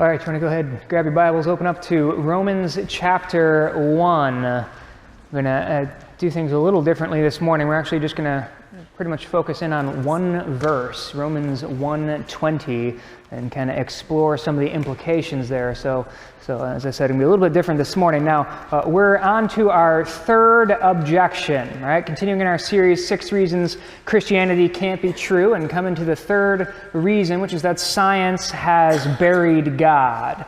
All right, you want to go ahead and grab your Bibles, open up to Romans chapter 1. We're going to do things a little differently this morning. We're actually just going to pretty much focus in on one verse, Romans 1:20, and kind of explore some of the implications there. So as I said, it's going to be a little bit different this morning. Now, we're on to our third objection, right? Continuing in our series, 6 Reasons Christianity Can't Be True, and coming to the third reason, which is that science has buried God.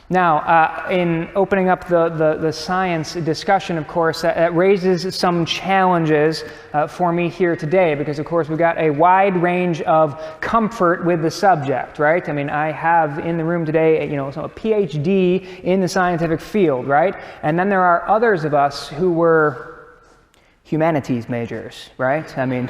Now, in opening up the science discussion, of course, that raises some challenges for me here today, because, of course, we've got a wide range of comfort with the subject, right? I mean, I have in the room today, a PhD in the scientific field, right? And then there are others of us who were humanities majors, right? I mean,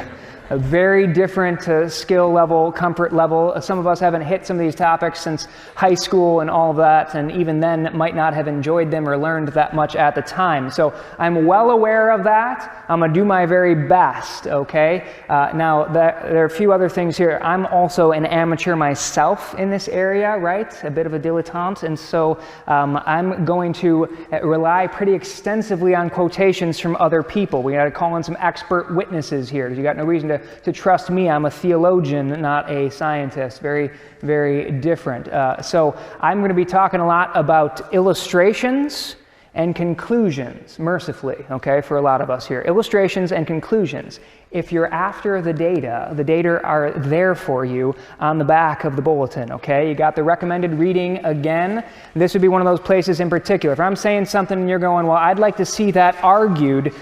a very different skill level, comfort level. Some of us haven't hit some of these topics since high school and all of that, and even then might not have enjoyed them or learned that much at the time. So I'm well aware of that. I'm going to do my very best, okay? Now, there are a few other things here. I'm also an amateur myself in this area, right? A bit of a dilettante, and so I'm going to rely pretty extensively on quotations from other people. We got to call in some expert witnesses here, because you got no reason to trust me. I'm a theologian, not a scientist. Very, very different. So I'm going to be talking a lot about illustrations and conclusions, mercifully, okay, for a lot of us here. Illustrations and conclusions. If you're after the data are there for you on the back of the bulletin, okay? You got the recommended reading again. This would be one of those places in particular. If I'm saying something and you're going, well, I'd like to see that argued,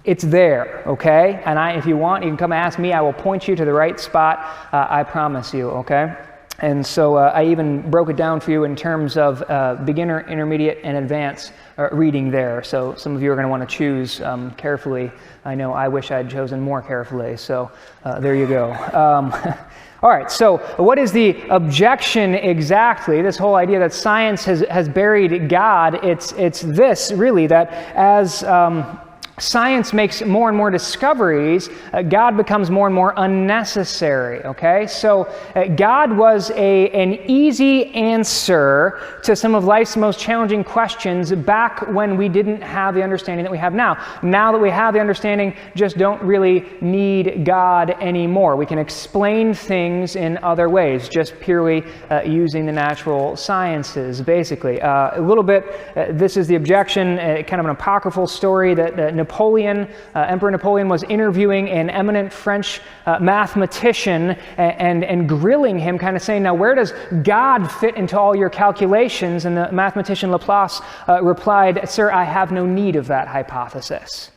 it's there, okay? And if you want, you can come ask me. I will point you to the right spot, I promise you, okay? And so I even broke it down for you in terms of beginner, intermediate, and advanced reading there. So some of you are going to want to choose carefully. I know I wish I'd chosen more carefully, so there you go. All right, so what is the objection exactly? This whole idea that science has buried God, it's this, really, that as science makes more and more discoveries, God becomes more and more unnecessary, okay? So God was an easy answer to some of life's most challenging questions back when we didn't have the understanding that we have now. Now that we have the understanding, just don't really need God anymore. We can explain things in other ways, just purely using the natural sciences, basically. A little bit, this is the objection, kind of an apocryphal story that Emperor Napoleon was interviewing an eminent French mathematician and grilling him, kind of saying, now where does God fit into all your calculations? And the mathematician Laplace replied, sir, I have no need of that hypothesis.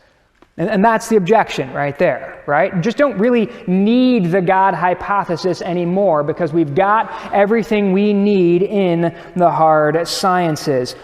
And that's the objection right there, right? Just don't really need the God hypothesis anymore, because we've got everything we need in the hard sciences.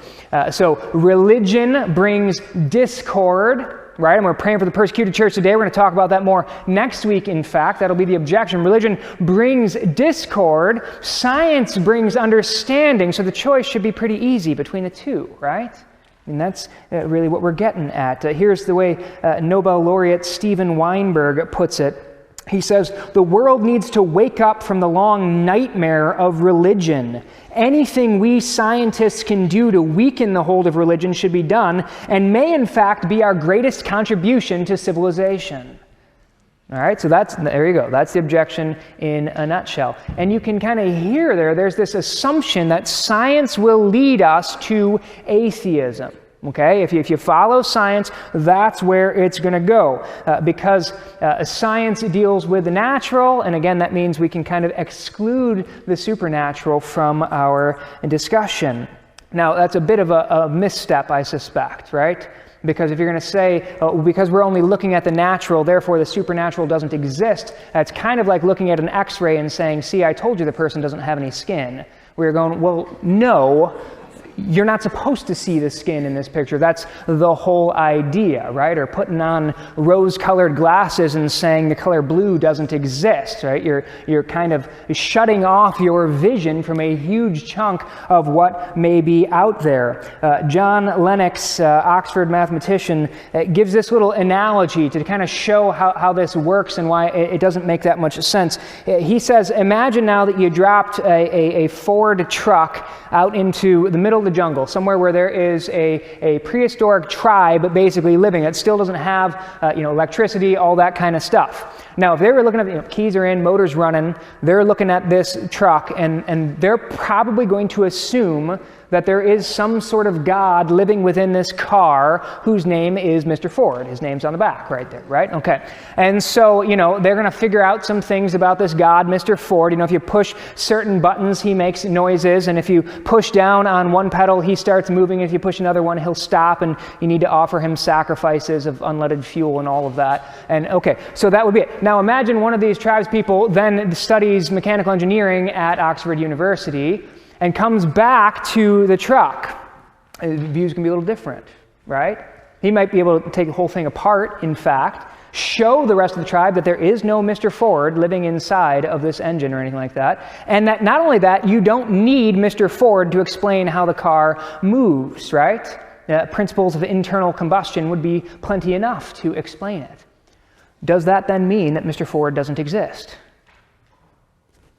So religion brings discord, right? And we're praying for the persecuted church today. We're going to talk about that more next week, in fact. That'll be the objection. Religion brings discord. Science brings understanding. So the choice should be pretty easy between the two, right? And that's really what we're getting at. Here's the way Nobel laureate Steven Weinberg puts it. He says, the world needs to wake up from the long nightmare of religion. Anything we scientists can do to weaken the hold of religion should be done, and may in fact be our greatest contribution to civilization. All right, so there you go. That's the objection in a nutshell. And you can kind of hear there's this assumption that science will lead us to atheism. Okay, if you follow science, that's where it's going to go, because science deals with the natural, and again, that means we can kind of exclude the supernatural from our discussion. Now, that's a bit of a misstep, I suspect, right? Because if you're going to say, because we're only looking at the natural, therefore the supernatural doesn't exist, that's kind of like looking at an X-ray and saying, see, I told you the person doesn't have any skin. We're going, well, no. you're not supposed to see the skin in this picture. That's the whole idea, right? Or putting on rose-colored glasses and saying the color blue doesn't exist, right? You're kind of shutting off your vision from a huge chunk of what may be out there. John Lennox, Oxford mathematician, gives this little analogy to kind of show how this works and why it doesn't make that much sense. He says, imagine now that you dropped a Ford truck out into the middle of the jungle, somewhere where there is a prehistoric tribe basically living. It still doesn't have electricity, all that kind of stuff. Now, if they were looking at keys are in, motors running, they're looking at this truck, and they're probably going to assume that there is some sort of God living within this car whose name is Mr. Ford. His name's on the back right there, right? Okay. And so, they're going to figure out some things about this God, Mr. Ford. If you push certain buttons, he makes noises, and if you push down on one pedal, he starts moving. If you push another one, he'll stop, and you need to offer him sacrifices of unleaded fuel and all of that. And okay, so that would be it. Now imagine one of these tribespeople then studies mechanical engineering at Oxford University and comes back to the truck. Views can be a little different, right? He might be able to take the whole thing apart, in fact, show the rest of the tribe that there is no Mr. Ford living inside of this engine or anything like that, and that not only that, you don't need Mr. Ford to explain how the car moves, right? Principles of internal combustion would be plenty enough to explain it. Does that then mean that Mr. Ford doesn't exist?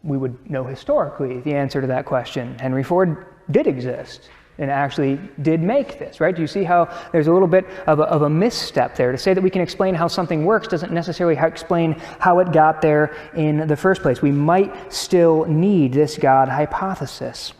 We would know historically the answer to that question. Henry Ford did exist and actually did make this, right? Do you see how there's a little bit of a misstep there? To say that we can explain how something works doesn't necessarily explain how it got there in the first place. We might still need this God hypothesis.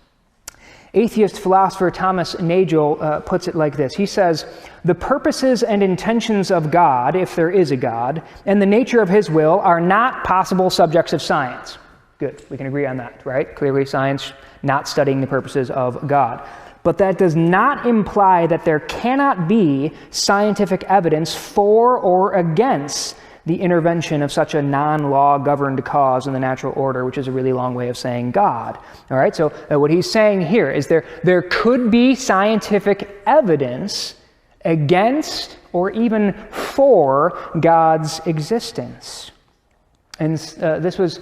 Atheist philosopher Thomas Nagel puts it like this. He says, the purposes and intentions of God, if there is a God, and the nature of his will are not possible subjects of science. Good, we can agree on that, right? Clearly science not studying the purposes of God. But that does not imply that there cannot be scientific evidence for or against the intervention of such a non-law governed cause in the natural order, which is a really long way of saying God. All right, so what he's saying here is there could be scientific evidence against or even for God's existence. And this was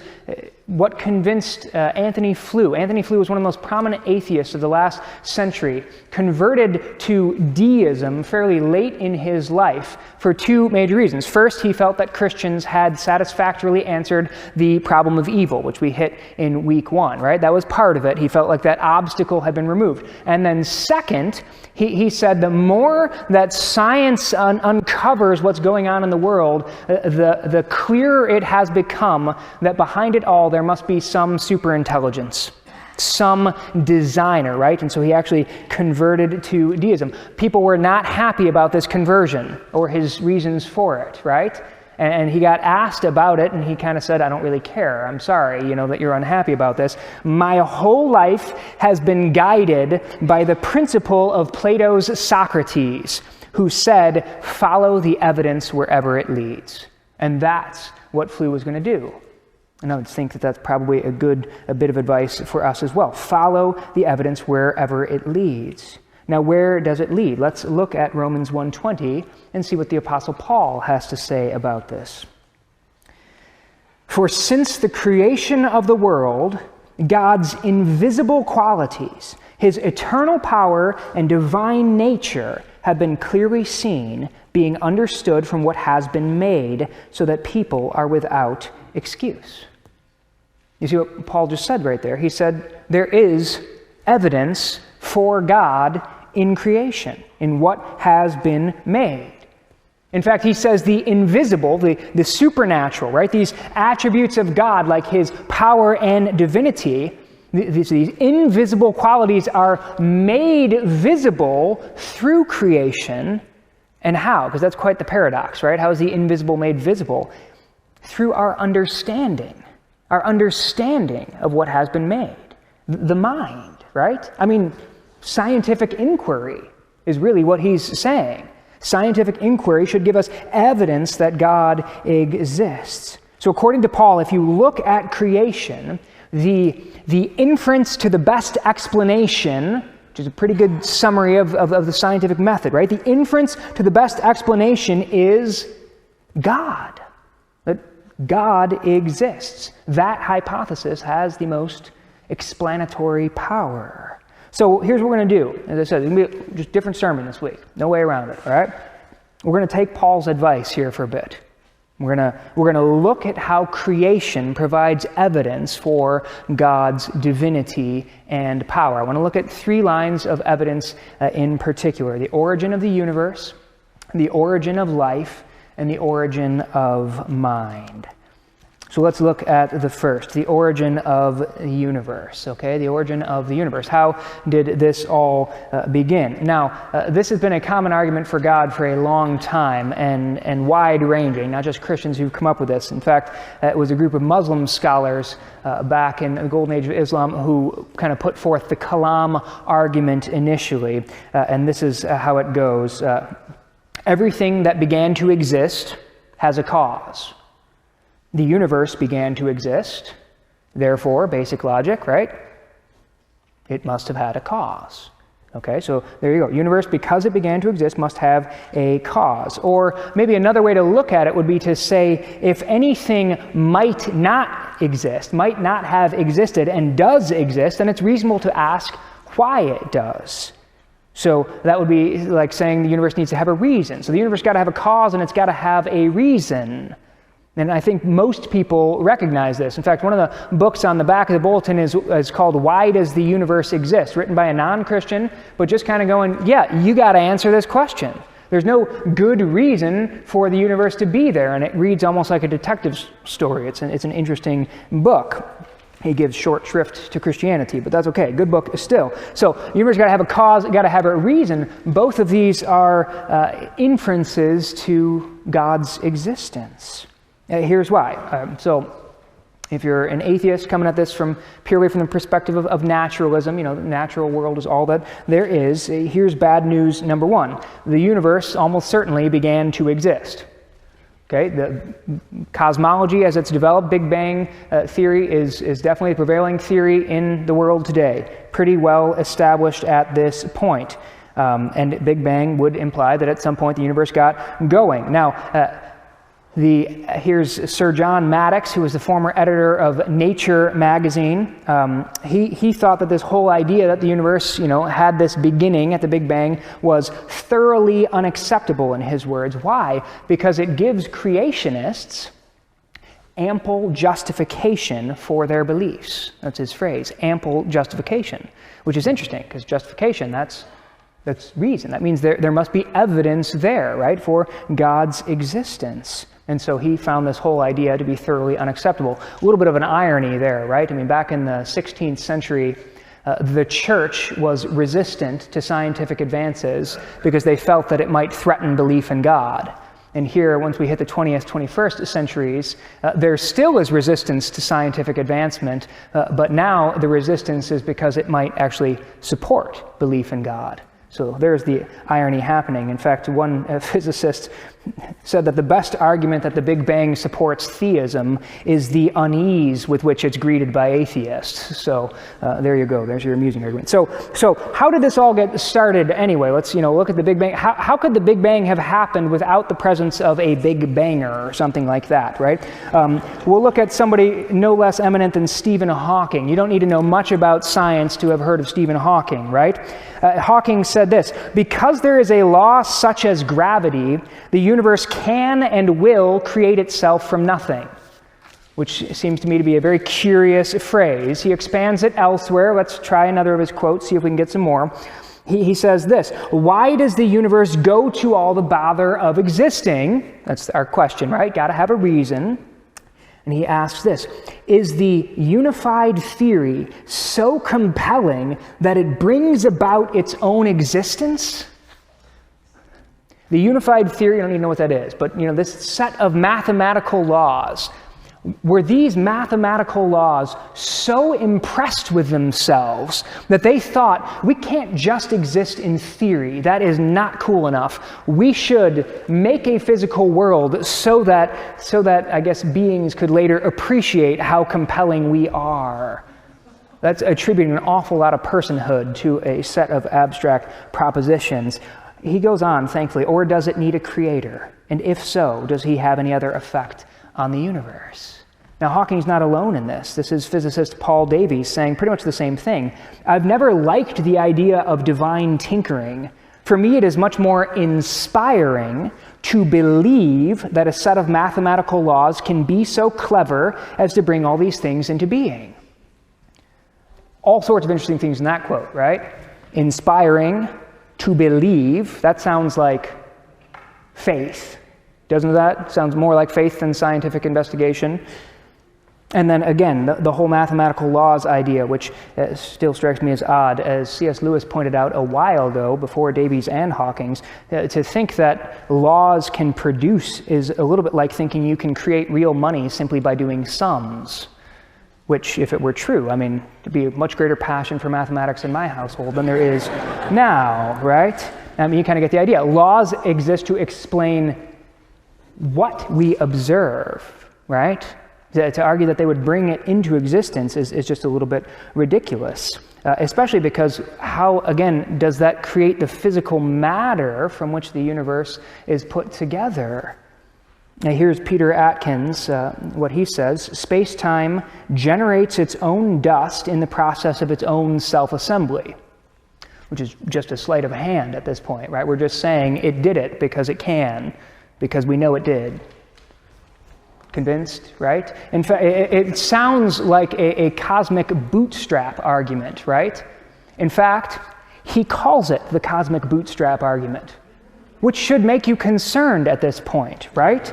what convinced Antony Flew. Antony Flew was one of the most prominent atheists of the last century, converted to deism fairly late in his life for two major reasons. First, he felt that Christians had satisfactorily answered the problem of evil, which we hit in week 1, right? That was part of it. He felt like that obstacle had been removed. And then second, he said the more that science uncovers what's going on in the world, the clearer it has become that behind it all there must be some superintelligence, some designer, right? And so he actually converted to deism. People were not happy about this conversion or his reasons for it, right? And he got asked about it, and he kind of said, I don't really care. I'm sorry, that you're unhappy about this. My whole life has been guided by the principle of Plato's Socrates, who said, follow the evidence wherever it leads. And that's what Flew was going to do. And I would think that that's probably a bit of advice for us as well. Follow the evidence wherever it leads. Now, where does it lead? Let's look at Romans 1:20 and see what the Apostle Paul has to say about this. For since the creation of the world, God's invisible qualities, his eternal power and divine nature have been clearly seen, being understood from what has been made, so that people are without excuse. You see what Paul just said right there? He said there is evidence for God in creation, in what has been made. In fact, he says the invisible, the supernatural, right? These attributes of God, like his power and divinity, these invisible qualities are made visible through creation. And how? Because that's quite the paradox, right? How is the invisible made visible? Through our understanding of what has been made. The mind, right? I mean, scientific inquiry is really what he's saying. Scientific inquiry should give us evidence that God exists. So according to Paul, if you look at creation, the inference to the best explanation which is a pretty good summary of the scientific method, right? The inference to the best explanation is God, that God exists. That hypothesis has the most explanatory power. So here's what we're going to do. As I said, it's going to be just a different sermon this week. No way around it, all right? We're going to take Paul's advice here for a bit. We're going to look at how creation provides evidence for God's divinity and power. I want to look at 3 lines of evidence in particular: the origin of the universe, the origin of life, and the origin of mind. So let's look at the first, the origin of the universe, okay? The origin of the universe. How did this all begin? Now, this has been a common argument for God for a long time and wide-ranging, not just Christians who've come up with this. In fact, it was a group of Muslim scholars back in the Golden Age of Islam who kind of put forth the Kalam argument initially, and this is how it goes. Everything that began to exist has a cause. The universe began to exist, therefore, basic logic, right? It must have had a cause. Okay, so there you go. Universe, because it began to exist, must have a cause. Or maybe another way to look at it would be to say, if anything might not exist, might not have existed, and does exist, then it's reasonable to ask why it does. So that would be like saying the universe needs to have a reason. So the universe got to have a cause, and it's got to have a reason. And I think most people recognize this. In fact, one of the books on the back of the bulletin is called Why Does the Universe Exist? Written by a non-Christian, but just kind of going, yeah, you got to answer this question. There's no good reason for the universe to be there, and it reads almost like a detective story. It's an interesting book. He gives short shrift to Christianity, but that's okay. Good book still. So, the universe got to have a cause, got to have a reason. Both of these are inferences to God's existence. Here's why. So, if you're an atheist coming at this purely from the perspective of naturalism, the natural world is all that there is, here's bad news number 1. The universe almost certainly began to exist. Okay, the cosmology as it's developed, Big Bang theory is definitely a prevailing theory in the world today. Pretty well established at this point. And Big Bang would imply that at some point the universe got going. Now, here's Sir John Maddox, who was the former editor of Nature magazine. He thought that this whole idea that the universe, had this beginning at the Big Bang was thoroughly unacceptable in his words. Why? Because it gives creationists ample justification for their beliefs. That's his phrase, ample justification, which is interesting because justification, that's reason. That means there must be evidence there, right, for God's existence. And so he found this whole idea to be thoroughly unacceptable. A little bit of an irony there, right? I mean, back in the 16th century, the church was resistant to scientific advances because they felt that it might threaten belief in God. And here, once we hit the 20th, 21st centuries, there still is resistance to scientific advancement, but now the resistance is because it might actually support belief in God. So there's the irony happening. In fact, one physicist said that the best argument that the Big Bang supports theism is the unease with which it's greeted by atheists. So there you go. There's your amusing argument. So how did this all get started anyway? Let's look at the Big Bang. How could the Big Bang have happened without the presence of a Big Banger or something like that, right? We'll look at somebody no less eminent than Stephen Hawking. You don't need to know much about science to have heard of Stephen Hawking, right? Hawking said this: because there is a law such as gravity, the universe can and will create itself from nothing, which seems to me to be a very curious phrase. He expands it elsewhere. Let's try another of his quotes, see if we can get some more. He says this: why does the universe go to all the bother of existing? That's our question, right? Got to have a reason. And he asks this: is the unified theory so compelling that it brings about its own existence? The unified theory, I don't even know what that is, but this set of mathematical laws, were these mathematical laws so impressed with themselves that they thought, we can't just exist in theory, that is not cool enough. We should make a physical world so that I guess beings could later appreciate how compelling we are. That's attributing an awful lot of personhood to a set of abstract propositions. He goes on, thankfully, or does it need a creator? And if so, does he have any other effect on the universe? Now, Hawking's not alone in this. This is physicist Paul Davies saying pretty much the same thing. I've never liked the idea of divine tinkering. For me, it is much more inspiring to believe that a set of mathematical laws can be so clever as to bring all these things into being. All sorts of interesting things in that quote, right? Inspiring to believe, that sounds like faith. Doesn't that? Sounds more like faith than scientific investigation. And then again, the whole mathematical laws idea, which still strikes me as odd, as C.S. Lewis pointed out a while ago, before Davies and Hawking's, to think that laws can produce is a little bit like thinking you can create real money simply by doing sums. Which, if it were true, I mean, there'd be a much greater passion for mathematics in my household than there is now, right? I mean, you kind of get the idea. Laws exist to explain what we observe, right? To argue that they would bring it into existence is just a little bit ridiculous, especially because how, again, does that create the physical matter from which the universe is put together? Now, here's Peter Atkins, what he says. Space-time generates its own dust in the process of its own self-assembly, which is just a sleight of hand at this point, right? We're just saying it did it because it can, because we know it did. Convinced, right? In fact, it sounds like a cosmic bootstrap argument, right? In fact, he calls it the cosmic bootstrap argument, which should make you concerned at this point, right?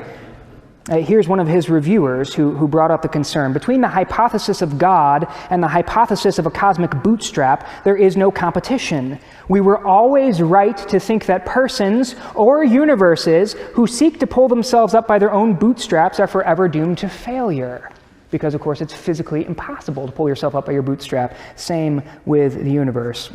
Here's one of his reviewers who brought up the concern. Between the hypothesis of God and the hypothesis of a cosmic bootstrap, there is no competition. We were always right to think that persons or universes who seek to pull themselves up by their own bootstraps are forever doomed to failure. Because, of course, it's physically impossible to pull yourself up by your bootstrap. Same with the universe.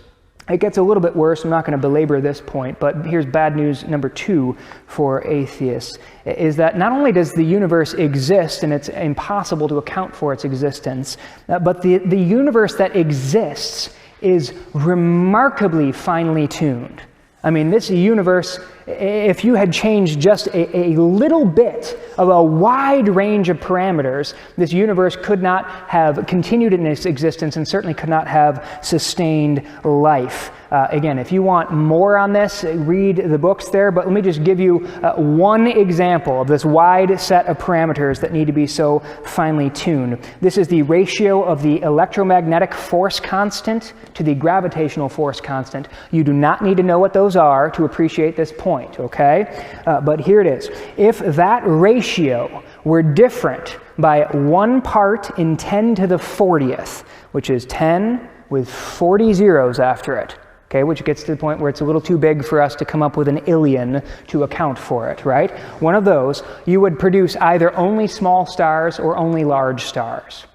It gets a little bit worse. I'm not going to belabor this point, but here's bad news number 2 for atheists, is that not only does the universe exist and it's impossible to account for its existence, but the universe that exists is remarkably finely tuned. I mean, this universe, if you had changed just a little bit of a wide range of parameters, this universe could not have continued in its existence and certainly could not have sustained life. Again, if you want more on this, read the books there, but let me just give you one example of this wide set of parameters that need to be so finely tuned. This is the ratio of the electromagnetic force constant to the gravitational force constant. You do not need to know what those are to appreciate this point, okay? But here it is. If that ratio were different by 1 part in 10 to the 40th, which is 10 with 40 zeros after it, okay, which gets to the point where it's a little too big for us to come up with an illion to account for it, right? One of those, you would produce either only small stars or only large stars.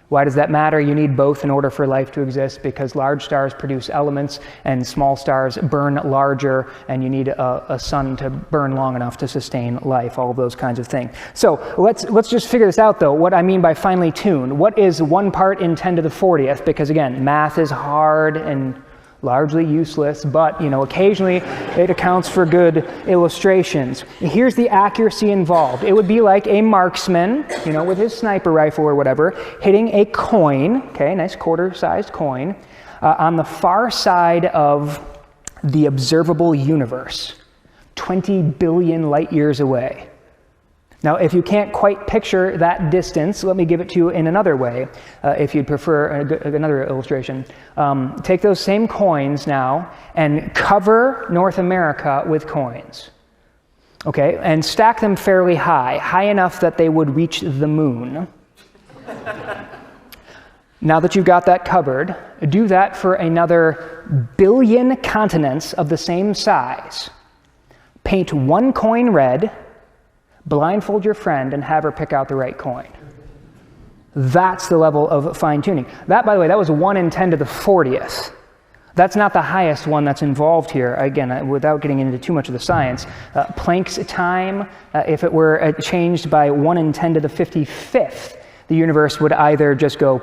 Why does that matter? You need both in order for life to exist, because large stars produce elements and small stars burn larger, and you need a sun to burn long enough to sustain life, all of those kinds of things. So let's just figure this out, though, what I mean by finely tuned. What is 1 part in 10 to the 40th? Because again, math is hard and largely useless, but occasionally it accounts for good illustrations. Here's the accuracy involved. It would be like a marksman, with his sniper rifle or whatever, hitting a coin, okay, nice quarter-sized coin, on the far side of the observable universe, 20 billion light years away. Now, if you can't quite picture that distance, let me give it to you in another way, if you'd prefer another illustration. Take those same coins now and cover North America with coins, okay, and stack them fairly high enough that they would reach the moon. Now that you've got that covered, do that for another billion continents of the same size. Paint 1 coin red, blindfold your friend, and have her pick out the right coin. That's the level of fine-tuning. That, by the way, that was 1 in 10 to the 40th. That's not the highest one that's involved here. Again, without getting into too much of the science, Planck's time, if it were changed by 1 in 10 to the 55th, the universe would either just go,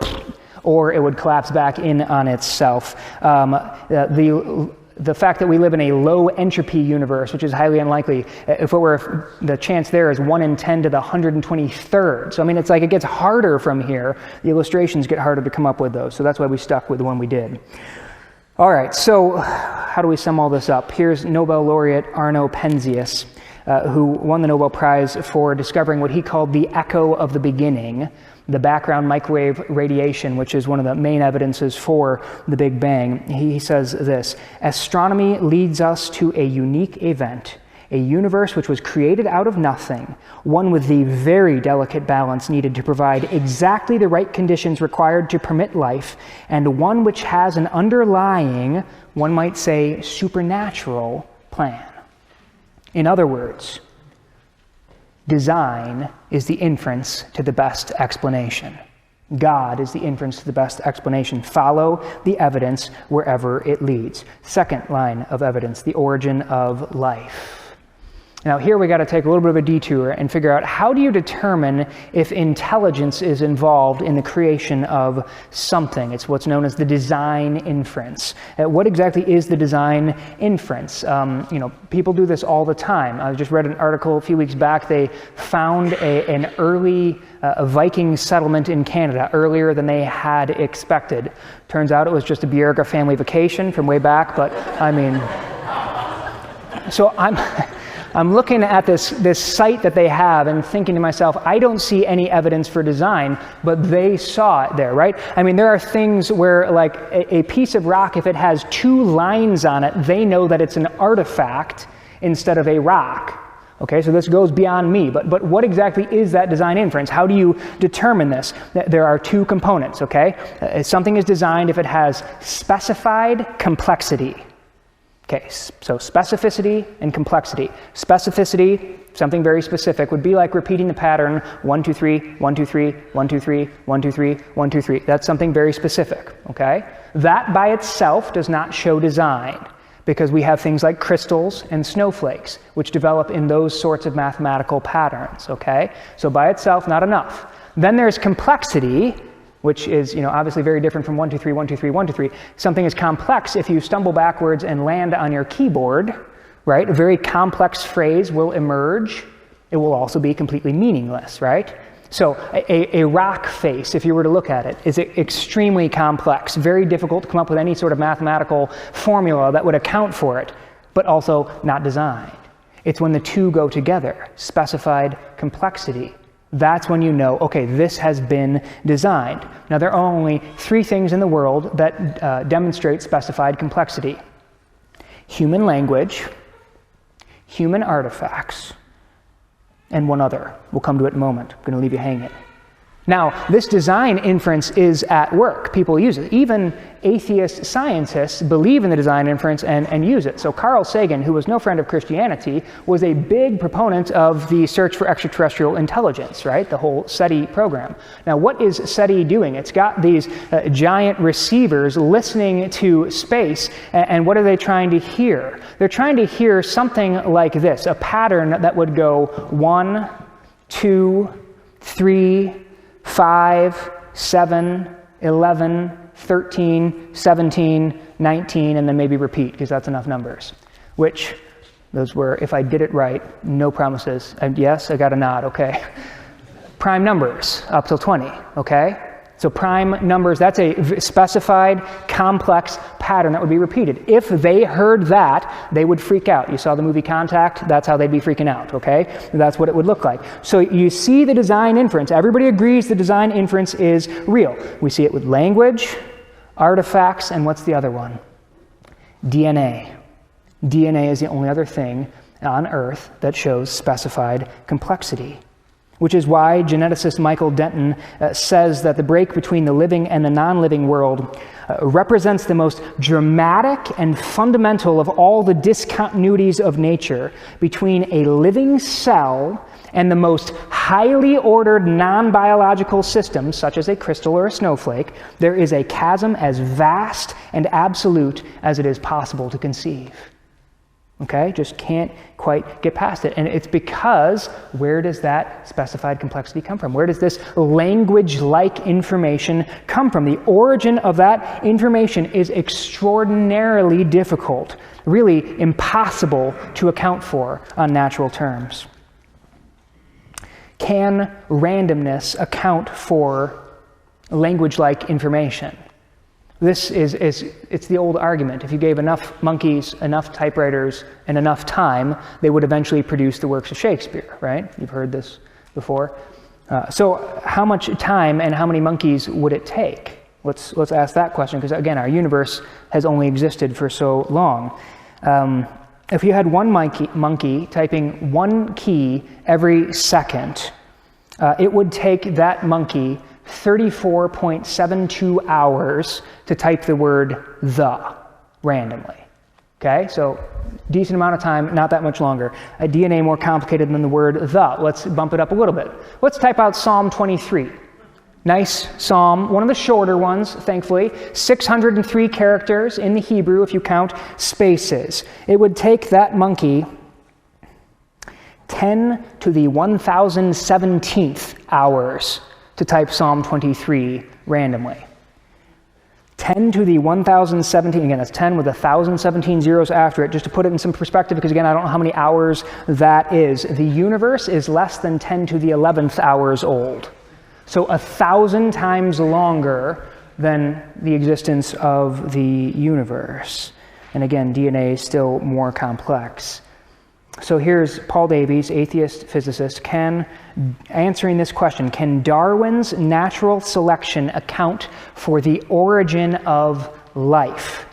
or it would collapse back in on itself. The fact that we live in a low entropy universe, which is highly unlikely, if it were, the chance there is 1 in 10 to the 123rd. So I mean, it's like it gets harder from here. The illustrations get harder to come up with those. So that's why we stuck with the one we did. All right, so how do we sum all this up? Here's Nobel laureate Arno Penzias, who won the Nobel Prize for discovering what he called the echo of the beginning, the background microwave radiation, which is one of the main evidences for the Big Bang. He says this: astronomy leads us to a unique event, a universe which was created out of nothing, one with the very delicate balance needed to provide exactly the right conditions required to permit life, and one which has an underlying, one might say, supernatural plan. In other words, design is the inference to the best explanation. God is the inference to the best explanation. Follow the evidence wherever it leads. Second line of evidence, the origin of life. Now here we got to take a little bit of a detour and figure out, how do you determine if intelligence is involved in the creation of something? It's what's known as the design inference. What exactly is the design inference? People do this all the time. I just read an article a few weeks back. They found an early Viking settlement in Canada earlier than they had expected. Turns out it was just a Bjerga family vacation from way back, but I mean, so I'm looking at this site that they have and thinking to myself, I don't see any evidence for design, but they saw it there, right? I mean, there are things where, like, a piece of rock, if it has 2 lines on it, they know that it's an artifact instead of a rock. Okay, so this goes beyond me, but what exactly is that design inference? How do you determine this? There are 2 components, okay? Something is designed if it has specified complexity. Okay, so specificity and complexity. Specificity, something very specific, would be like repeating the pattern 1, 2, 3, 1, 2, 3, 1, 2, 3, 1, 2, 3, 1, 2, 3. That's something very specific, okay? That by itself does not show design, because we have things like crystals and snowflakes, which develop in those sorts of mathematical patterns, okay? So by itself, not enough. Then there's complexity, which is, obviously very different from 1, 2, 3, 1, 2, 3, 1, 2, 3. Something is complex if you stumble backwards and land on your keyboard, right? A very complex phrase will emerge. It will also be completely meaningless, right? So a rock face, if you were to look at it, is extremely complex, very difficult to come up with any sort of mathematical formula that would account for it, but also not designed. It's when the 2 go together, specified complexity. That's when you know, okay, this has been designed. Now, there are only 3 things in the world that demonstrate specified complexity: human language, human artifacts, and one other. We'll come to it in a moment. I'm going to leave you hanging. Now, this design inference is at work. People use it. Even atheist scientists believe in the design inference and use it. So Carl Sagan, who was no friend of Christianity, was a big proponent of the search for extraterrestrial intelligence, right? The whole SETI program. Now, what is SETI doing? It's got these giant receivers listening to space, and what are they trying to hear? They're trying to hear something like this, a pattern that would go 1, 2, 3, 5, 7, 11, 13, 17, 19, and then maybe repeat, because that's enough numbers. Which, those were, if I did it right, no promises. And yes, I got a nod, okay. Prime numbers, up till 20, okay? So prime numbers, that's a specified, complex pattern that would be repeated. If they heard that, they would freak out. You saw the movie Contact? That's how they'd be freaking out, okay? That's what it would look like. So you see the design inference. Everybody agrees the design inference is real. We see it with language, artifacts, and what's the other one? DNA. DNA is the only other thing on Earth that shows specified complexity, which is why geneticist Michael Denton says that the break between the living and the non-living world represents the most dramatic and fundamental of all the discontinuities of nature. Between a living cell and the most highly ordered non-biological systems, such as a crystal or a snowflake, there is a chasm as vast and absolute as it is possible to conceive. Okay, just can't quite get past it. And it's because, where does that specified complexity come from? Where does this language-like information come from? The origin of that information is extraordinarily difficult, really impossible to account for on natural terms. Can randomness account for language-like information? This it's the old argument. If you gave enough monkeys, enough typewriters, and enough time, they would eventually produce the works of Shakespeare, right? You've heard this before. So how much time and how many monkeys would it take? Let's ask that question, because again, our universe has only existed for so long. If you had one monkey typing one key every second, it would take that monkey 34.72 hours to type the word "the" randomly. Okay, so decent amount of time, not that much longer. A DNA more complicated than the word "the." Let's bump it up a little bit. Let's type out Psalm 23. Nice psalm, one of the shorter ones, thankfully. 603 characters in the Hebrew if you count spaces. It would take that monkey 10 to the 1017th hours to type Psalm 23 randomly. 10 to the 1017, again, that's 10 with 1,017 zeros after it, just to put it in some perspective, because again, I don't know how many hours that is. The universe is less than 10 to the 11th hours old. So 1,000 times longer than the existence of the universe. And again, DNA is still more complex. So here's Paul Davies, atheist physicist, answering this question: can Darwin's natural selection account for the origin of life?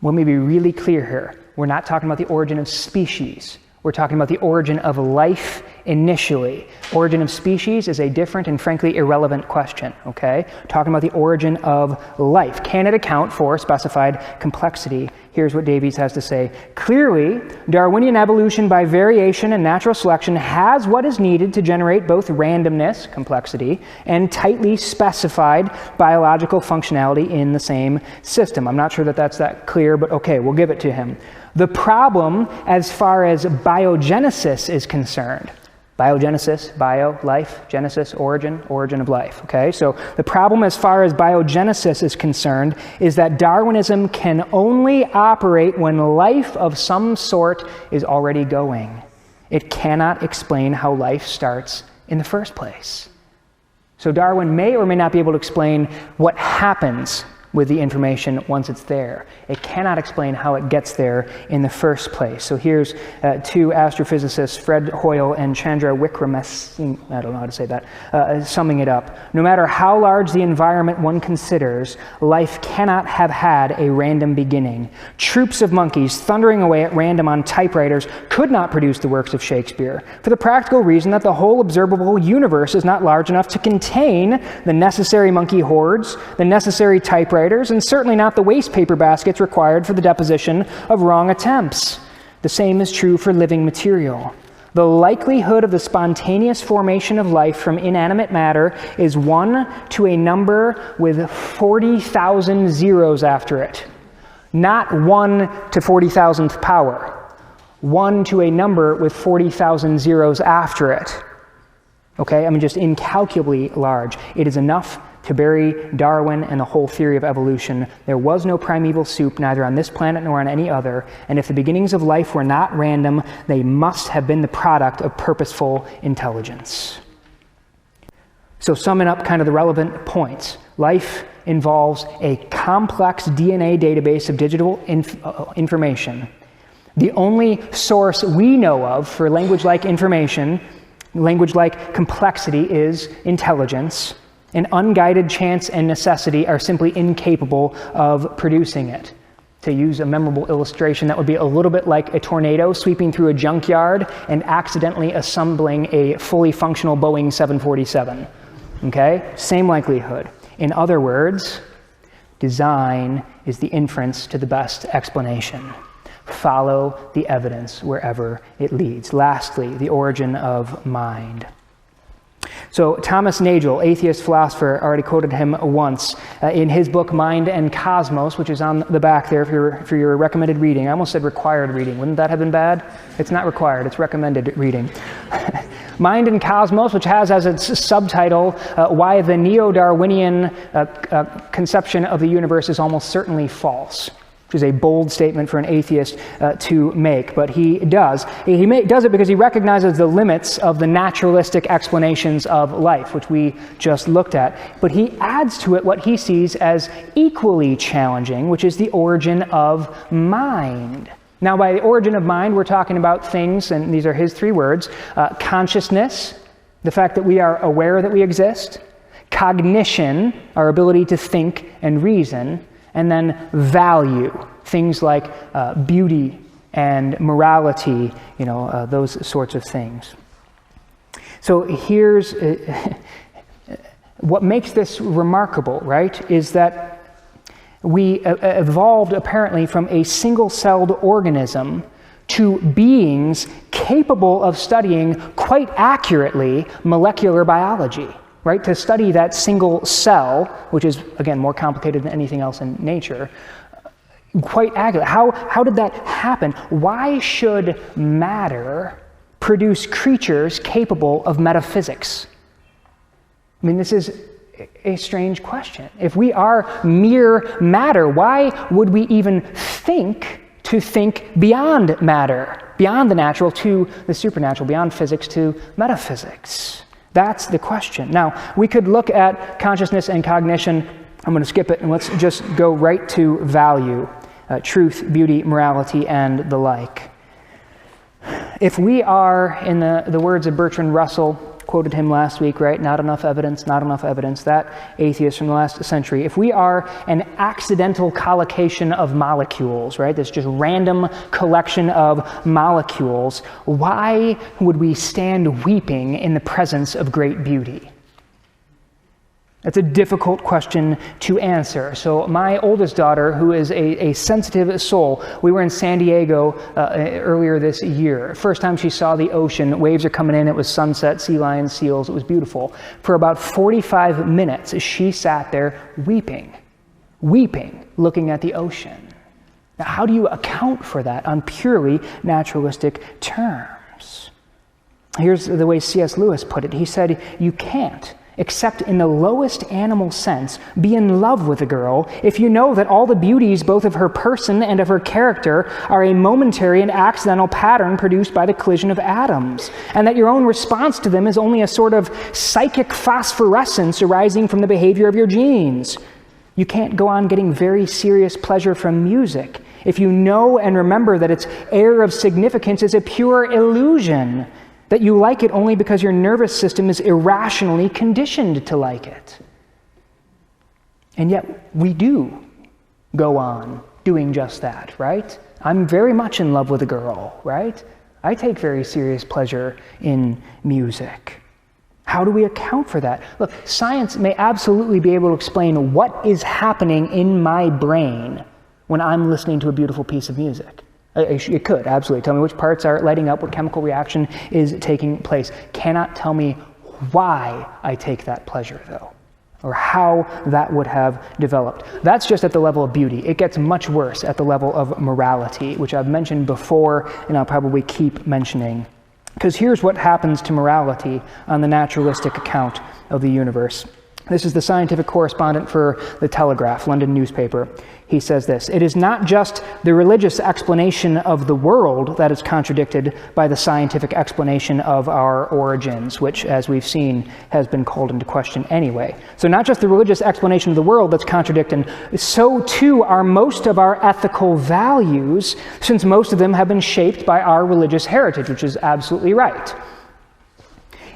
Let me be really clear here. We're not talking about the origin of species. We're talking about the origin of life initially. Origin of species is a different and frankly irrelevant question, okay? Talking about the origin of life. Can it account for specified complexity? Here's what Davies has to say. Clearly, Darwinian evolution by variation and natural selection has what is needed to generate both randomness, complexity, and tightly specified biological functionality in the same system. I'm not sure that that's that clear, but okay, we'll give it to him. The problem as far as biogenesis is concerned, biogenesis, bio, life, genesis, origin of life, okay? So the problem as far as biogenesis is concerned is that Darwinism can only operate when life of some sort is already going. It cannot explain how life starts in the first place. So Darwin may or may not be able to explain what happens with the information once it's there. It cannot explain how it gets there in the first place. So here's two astrophysicists, Fred Hoyle and Chandra Wickramasinghe, I don't know how to say that, summing it up. No matter how large the environment one considers, life cannot have had a random beginning. Troops of monkeys thundering away at random on typewriters could not produce the works of Shakespeare, for the practical reason that the whole observable universe is not large enough to contain the necessary monkey hordes, the necessary typewriters, and certainly not the waste paper baskets required for the deposition of wrong attempts. The same is true for living material. The likelihood of the spontaneous formation of life from inanimate matter is 1 to a number with 40,000 zeros after it. Not 1 to 40,000th power. 1 to a number with 40,000 zeros after it. Okay, I mean, just incalculably large. It is enough to bury Darwin and the whole theory of evolution. There was no primeval soup, neither on this planet nor on any other, and if the beginnings of life were not random, they must have been the product of purposeful intelligence. So summing up kind of the relevant points, life involves a complex DNA database of digital information. The only source we know of for language-like information, language-like complexity, is intelligence. And unguided chance and necessity are simply incapable of producing it. To use a memorable illustration, that would be a little bit like a tornado sweeping through a junkyard and accidentally assembling a fully functional Boeing 747. Okay? Same likelihood. In other words, design is the inference to the best explanation. Follow the evidence wherever it leads. Lastly, the origin of mind. So Thomas Nagel, atheist philosopher, already quoted him once in his book Mind and Cosmos, which is on the back there for your recommended reading. I almost said required reading. Wouldn't that have been bad? It's not required, it's recommended reading. Mind and Cosmos, which has as its subtitle, Why the Neo-Darwinian Conception of the Universe is Almost Certainly False, which is a bold statement for an atheist to make, but he does. He does it because he recognizes the limits of the naturalistic explanations of life, which we just looked at. But he adds to it what he sees as equally challenging, which is the origin of mind. Now, by the origin of mind, we're talking about things, and these are his three words, consciousness, the fact that we are aware that we exist, cognition, our ability to think and reason, and then value, things like beauty and morality, those sorts of things. So here's what makes this remarkable, right, is that we evolved apparently from a single-celled organism to beings capable of studying quite accurately molecular biology. Right, to study that single cell, which is, again, more complicated than anything else in nature, quite accurate. How did that happen? Why should matter produce creatures capable of metaphysics? I mean, this is a strange question. If we are mere matter, why would we even think to think beyond matter, beyond the natural to the supernatural, beyond physics to metaphysics? That's the question. Now, we could look at consciousness and cognition. I'm going to skip it, and let's just go right to value, truth, beauty, morality, and the like. If we are, in the words of Bertrand Russell, quoted him last week, right? Not enough evidence, that atheist from the last century. If we are an accidental collocation of molecules, right? This just random collection of molecules, why would we stand weeping in the presence of great beauty? That's a difficult question to answer. So my oldest daughter, who is a sensitive soul, we were in San Diego earlier this year. First time she saw the ocean, waves are coming in, it was sunset, sea lions, seals, it was beautiful. For about 45 minutes, she sat there weeping, looking at the ocean. Now, how do you account for that on purely naturalistic terms? Here's the way C.S. Lewis put it. He said, you can't, except in the lowest animal sense, be in love with a girl if you know that all the beauties both of her person and of her character are a momentary and accidental pattern produced by the collision of atoms, and that your own response to them is only a sort of psychic phosphorescence arising from the behavior of your genes. You can't go on getting very serious pleasure from music if you know and remember that its air of significance is a pure illusion, that you like it only because your nervous system is irrationally conditioned to like it. And yet we do go on doing just that, right? I'm very much in love with a girl, right? I take very serious pleasure in music. How do we account for that? Look, science may absolutely be able to explain what is happening in my brain when I'm listening to a beautiful piece of music. It could, absolutely. Tell me which parts are lighting up, what chemical reaction is taking place. Cannot tell me why I take that pleasure, though, or how that would have developed. That's just at the level of beauty. It gets much worse at the level of morality, which I've mentioned before, and I'll probably keep mentioning. Because here's what happens to morality on the naturalistic account of the universe. This is the scientific correspondent for The Telegraph, London newspaper. He says this: it is not just the religious explanation of the world that is contradicted by the scientific explanation of our origins, which, as we've seen, has been called into question anyway. So not just the religious explanation of the world that's contradicting, so too are most of our ethical values, since most of them have been shaped by our religious heritage, which is absolutely right.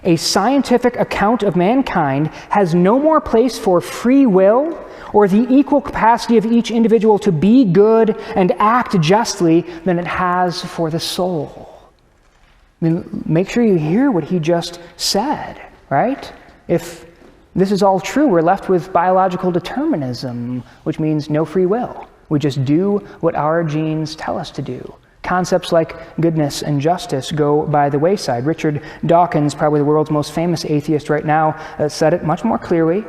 A scientific account of mankind has no more place for free will or the equal capacity of each individual to be good and act justly than it has for the soul. I mean, make sure you hear what he just said, right? If this is all true, we're left with biological determinism, which means no free will. We just do what our genes tell us to do. concepts like goodness and justice go by the wayside. Richard Dawkins, probably the world's most famous atheist right now, said it much more clearly.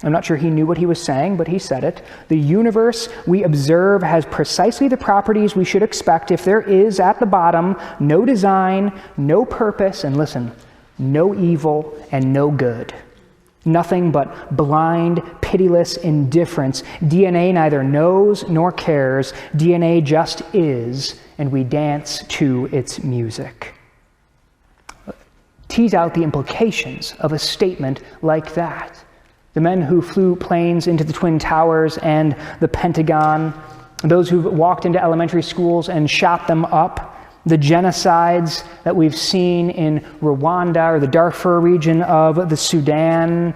I'm not sure he knew what he was saying, but he said it. The universe we observe has precisely the properties we should expect if there is, at the bottom, no design, no purpose, and listen, no evil and no good. Nothing but blind, pitiless indifference. DNA neither knows nor cares. DNA just is, and we dance to its music. Tease out the implications of a statement like that. The men who flew planes into the Twin Towers and the Pentagon, those who walked into elementary schools and shot them up, the genocides that we've seen in Rwanda or the Darfur region of the Sudan,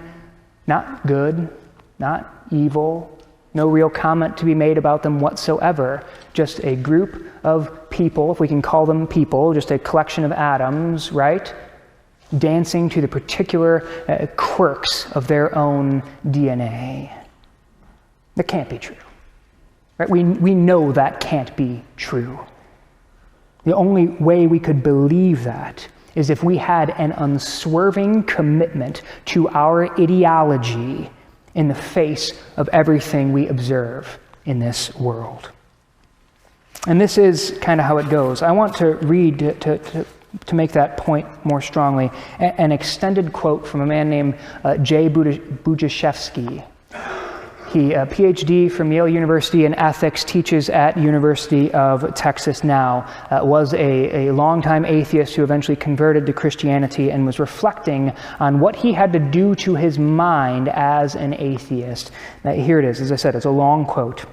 not good, not evil, no real comment to be made about them whatsoever. Just a group of people, if we can call them people, just a collection of atoms, right? Dancing to the particular quirks of their own DNA. That can't be true. Right? We know that can't be true. The only way we could believe that is if we had an unswerving commitment to our ideology in the face of everything we observe in this world. And this is kind of how it goes. I want to read, to make that point more strongly, an extended quote from a man named Jay Budziszewski. He, a PhD from Yale University in ethics, teaches at University of Texas now, was a longtime atheist who eventually converted to Christianity and was reflecting on what he had to do to his mind as an atheist. Now, here it is, as I said, it's a long quote.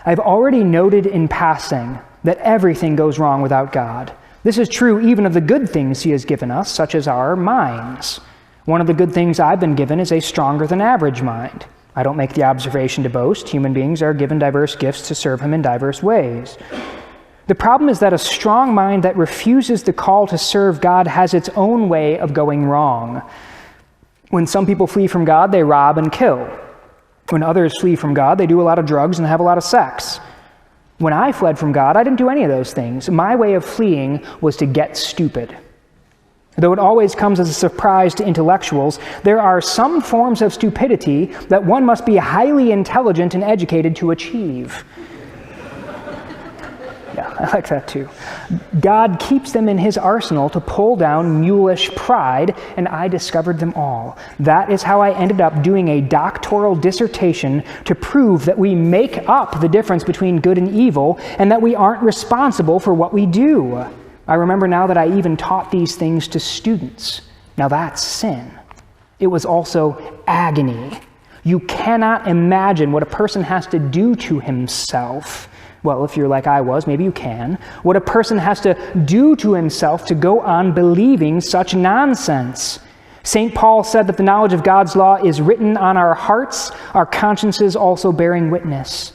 I've already noted in passing that everything goes wrong without God. This is true even of the good things he has given us, such as our minds. One of the good things I've been given is a stronger than average mind. I don't make the observation to boast. Human beings are given diverse gifts to serve him in diverse ways. The problem is that a strong mind that refuses the call to serve God has its own way of going wrong. When some people flee from God, they rob and kill. When others flee from God, they do a lot of drugs and have a lot of sex. When I fled from God, I didn't do any of those things. My way of fleeing was to get stupid. Though it always comes as a surprise to intellectuals, there are some forms of stupidity that one must be highly intelligent and educated to achieve. Yeah, I like that too. God keeps them in his arsenal to pull down mulish pride, and I discovered them all. That is how I ended up doing a doctoral dissertation to prove that we make up the difference between good and evil, and that we aren't responsible for what we do. I remember now that I even taught these things to students. Now that's sin. It was also agony. You cannot imagine what a person has to do to himself. Well, if you're like I was, maybe you can. What a person has to do to himself to go on believing such nonsense. St. Paul said that the knowledge of God's law is written on our hearts, our consciences also bearing witness.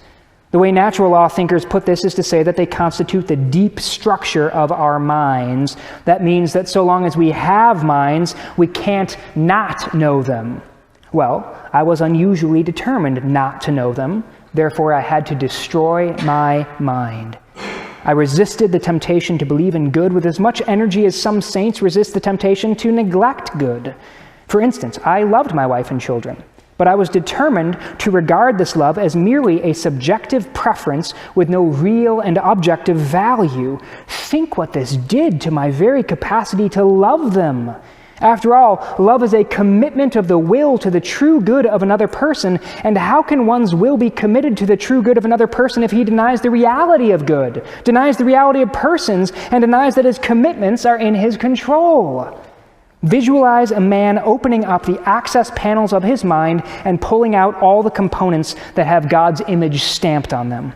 The way natural law thinkers put this is to say that they constitute the deep structure of our minds. That means that so long as we have minds, we can't not know them. Well, I was unusually determined not to know them. Therefore, I had to destroy my mind. I resisted the temptation to believe in good with as much energy as some saints resist the temptation to neglect good. For instance, I loved my wife and children. But I was determined to regard this love as merely a subjective preference with no real and objective value. Think what this did to my very capacity to love them. After all, love is a commitment of the will to the true good of another person, and how can one's will be committed to the true good of another person if he denies the reality of good, denies the reality of persons, and denies that his commitments are in his control? Visualize a man opening up the access panels of his mind and pulling out all the components that have God's image stamped on them.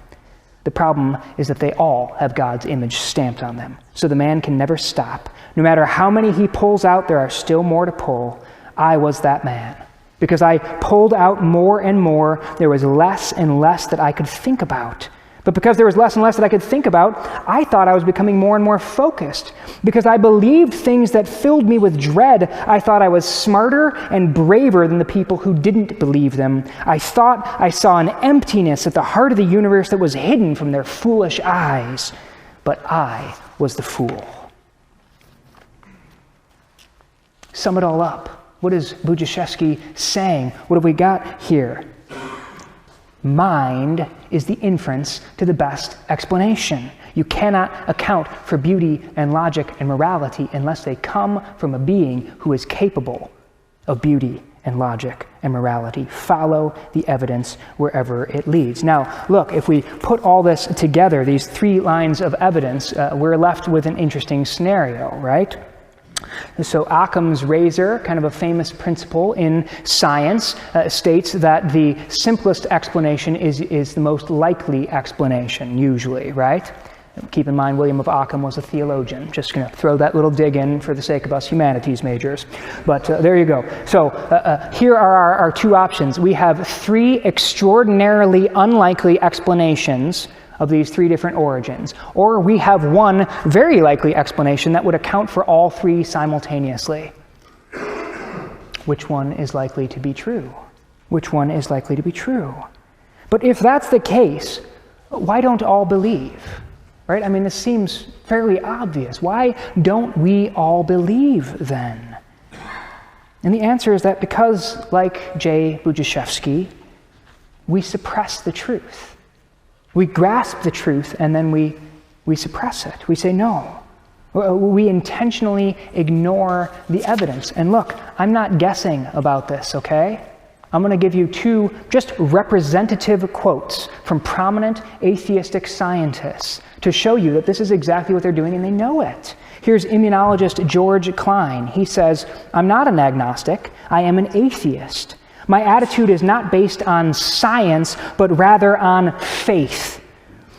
The problem is that they all have God's image stamped on them. So the man can never stop. No matter how many he pulls out, there are still more to pull. I was that man. Because I pulled out more and more, there was less and less that I could think about. But because there was less and less that I could think about, I thought I was becoming more and more focused. Because I believed things that filled me with dread, I thought I was smarter and braver than the people who didn't believe them. I thought I saw an emptiness at the heart of the universe that was hidden from their foolish eyes. but I was the fool. Sum it all up. What is Budziszewski saying? What have we got here? Mind is the inference to the best explanation. You cannot account for beauty and logic and morality unless they come from a being who is capable of beauty and logic and morality. Follow the evidence wherever it leads. Now, look, if we put all this together, these three lines of evidence, we're left with an interesting scenario, right? So Occam's razor, kind of a famous principle in science, states that the simplest explanation is the most likely explanation, usually, right? Keep in mind, William of Ockham was a theologian. Just going to throw that little dig in for the sake of us humanities majors. But there you go. So here are our two options. We have three extraordinarily unlikely explanations of these three different origins. Or we have one very likely explanation that would account for all three simultaneously. Which one is likely to be true? Which one is likely to be true? But if that's the case, why don't all believe? Right? I mean, this seems fairly obvious. Why don't we all believe then? And the answer is that because, like J. Budziszewski, we suppress the truth. We grasp the truth and then we suppress it. We say no. We intentionally ignore the evidence. And look, I'm not guessing about this, okay? I'm going to give you two just representative quotes from prominent atheistic scientists to show you that this is exactly what they're doing and they know it. Here's immunologist George Klein. He says, "I'm not an agnostic, I am an atheist. My attitude is not based on science, but rather on faith.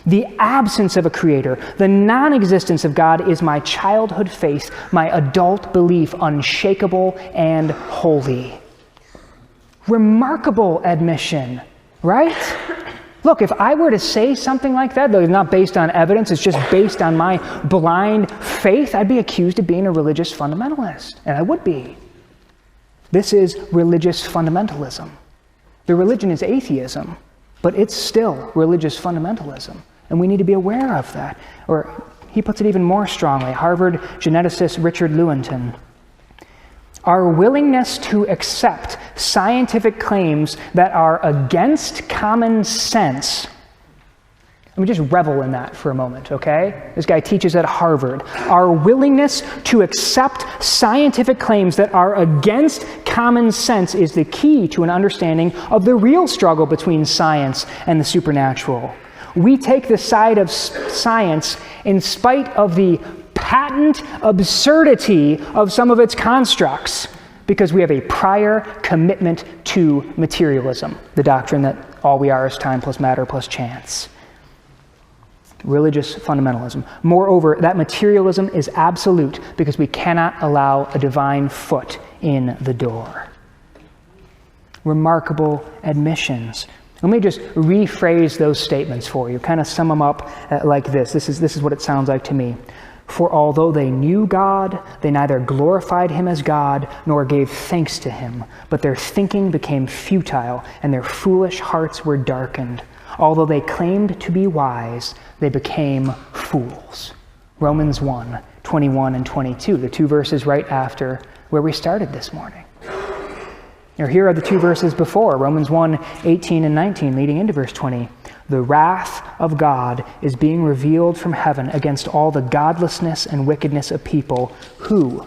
The absence of a creator, the non-existence of God is my childhood faith, my adult belief unshakable and holy." Remarkable admission, right? Look, if I were to say something like that, though it's not based on evidence, it's just based on my blind faith, I'd be accused of being a religious fundamentalist, and I would be. This is religious fundamentalism. The religion is atheism, but it's still religious fundamentalism, and we need to be aware of that. Or he puts it even more strongly, Harvard geneticist Richard Lewontin. Our willingness to accept scientific claims that are against common sense. Let me just revel in that for a moment, okay? This guy teaches at Harvard. Our willingness to accept scientific claims that are against common sense is the key to an understanding of the real struggle between science and the supernatural. We take the side of science in spite of the patent absurdity of some of its constructs because we have a prior commitment to materialism, the doctrine that all we are is time plus matter plus chance. Religious fundamentalism. Moreover, that materialism is absolute because we cannot allow a divine foot in the door. Remarkable admissions. Let me just rephrase those statements for you, kind of sum them up like this. This is what it sounds like to me. For although they knew God, they neither glorified him as God nor gave thanks to him, but their thinking became futile and their foolish hearts were darkened. Although they claimed to be wise, they became fools. Romans 1, 21 and 22, the two verses right after where we started this morning. Or here are the two verses before, Romans 1, 18 and 19, leading into verse 20. The wrath of God is being revealed from heaven against all the godlessness and wickedness of people who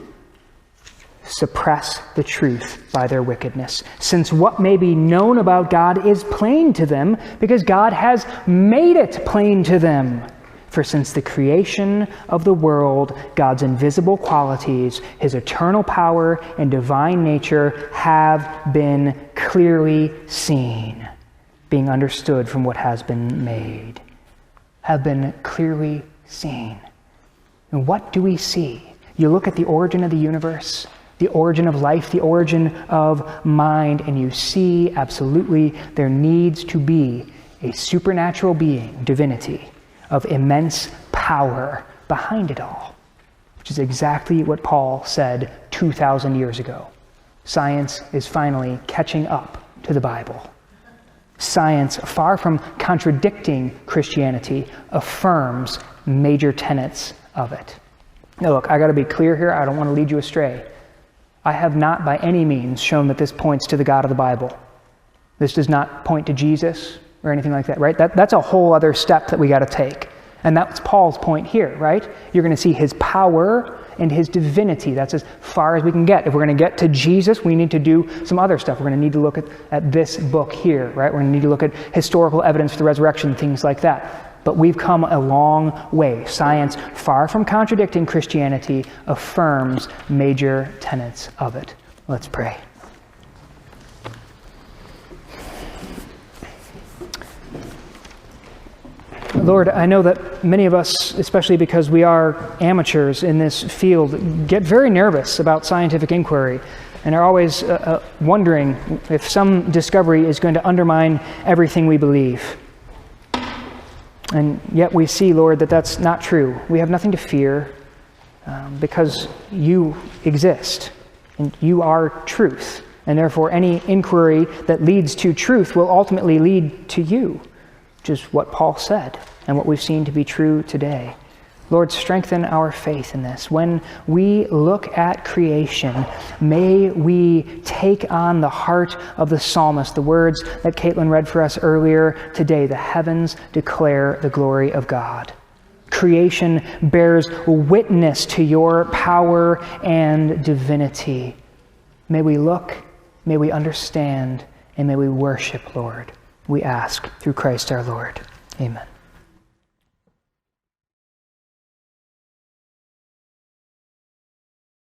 suppress the truth by their wickedness. Since what may be known about God is plain to them because God has made it plain to them. For since the creation of the world, God's invisible qualities, his eternal power and divine nature have been clearly seen, being understood from what has been made. Have been clearly seen. And what do we see? You look at the origin of the universe, the origin of life, the origin of mind, and you see absolutely there needs to be a supernatural being, divinity, of immense power behind it all, which is exactly what Paul said 2,000 years ago. Science is finally catching up to the Bible. Science, far from contradicting Christianity, affirms major tenets of it. Now look, I got to be clear here. I don't want to lead you astray. I have not by any means shown that this points to the God of the Bible. This does not point to Jesus or anything like that, right? That's a whole other step that we got to take. And that's Paul's point here, right? You're going to see his power and his divinity. That's as far as we can get. If we're going to get to Jesus, we need to do some other stuff. We're going to need to look at this book here, right? We're going to need to look at historical evidence for the resurrection, things like that. But we've come a long way. Science, far from contradicting Christianity, affirms major tenets of it. Let's pray. Lord, I know that many of us, especially because we are amateurs in this field, get very nervous about scientific inquiry and are always wondering if some discovery is going to undermine everything we believe. And yet we see, Lord, that that's not true. We have nothing to fear because you exist and you are truth. And therefore any inquiry that leads to truth will ultimately lead to you, which is what Paul said and what we've seen to be true today. Lord, strengthen our faith in this. When we look at creation, may we take on the heart of the psalmist, the words that Caitlin read for us earlier today, the heavens declare the glory of God. Creation bears witness to your power and divinity. May we look, may we understand, and may we worship, Lord. We ask through Christ our Lord. Amen.